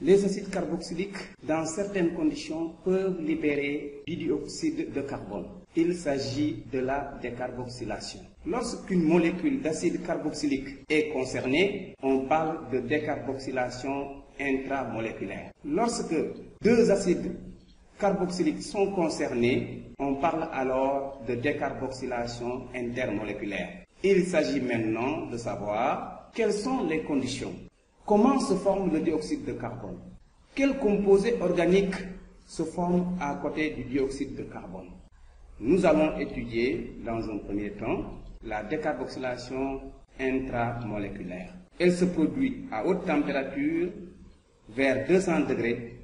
Les acides carboxyliques, dans certaines conditions, peuvent libérer du dioxyde de carbone. Il s'agit de la décarboxylation. Lorsqu'une molécule d'acide carboxylique est concernée, on parle de décarboxylation intramoléculaire. Lorsque deux acides carboxyliques sont concernés, on parle alors de décarboxylation intermoléculaire. Il s'agit maintenant de savoir quelles sont les conditions. Comment se forme le dioxyde de carbone? Quels composés organiques se forment à côté du dioxyde de carbone? Nous allons étudier dans un premier temps la décarboxylation intramoléculaire. Elle se produit à haute température vers 200 degrés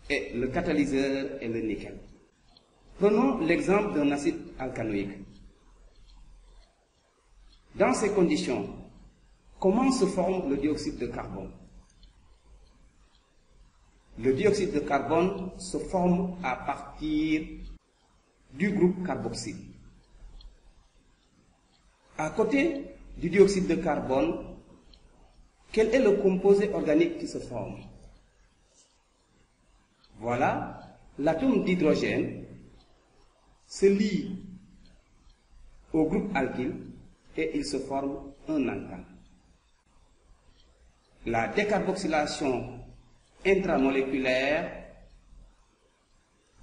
et le catalyseur est le nickel. Prenons l'exemple d'un acide alcanoïque. Dans ces conditions, comment se forme le dioxyde de carbone? Le dioxyde de carbone se forme à partir du groupe carboxyle. À côté du dioxyde de carbone, quel est le composé organique qui se forme? Voilà, l'atome d'hydrogène se lie au groupe alkyle et il se forme un alcane. La décarboxylation intramoléculaire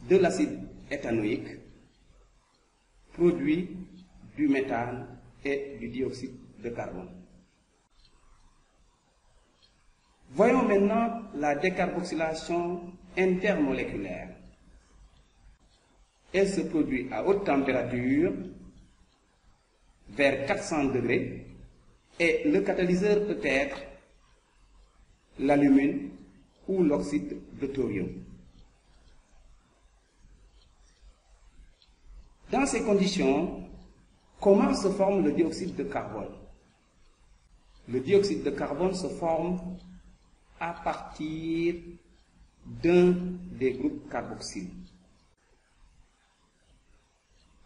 de l'acide éthanoïque produit du méthane et du dioxyde de carbone. Voyons maintenant la décarboxylation intermoléculaire. Elle se produit à haute température, vers 400 degrés, et le catalyseur peut être l'alumine ou l'oxyde de thorium. Dans ces conditions, comment se forme le dioxyde de carbone? Le dioxyde de carbone se forme à partir d'un des groupes carboxyles.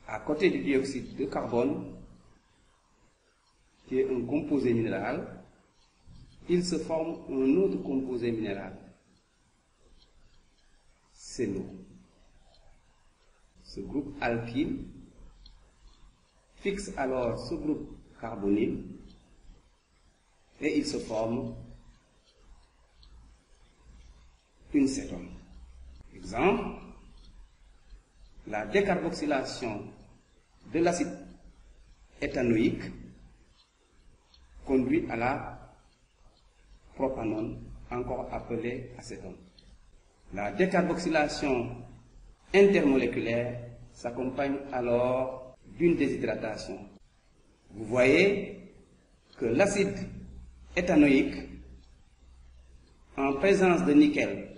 À côté du dioxyde de carbone, qui est un composé minéral, il se forme un autre composé minéral. C'est l'eau. Ce groupe alkyle fixe alors ce groupe carbonyle et il se forme une cétone. Exemple, la décarboxylation de l'acide éthanoïque conduit à la propanone, encore appelée acétone. La décarboxylation intermoléculaire s'accompagne alors d'une déshydratation. Vous voyez que l'acide éthanoïque, en présence de nickel,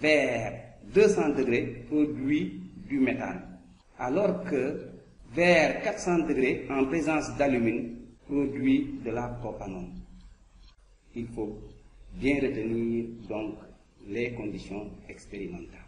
vers 200 degrés, produit du méthane, alors que vers 400 degrés, en présence d'alumine, produit de la propanone. Il faut bien retenir donc les conditions expérimentales.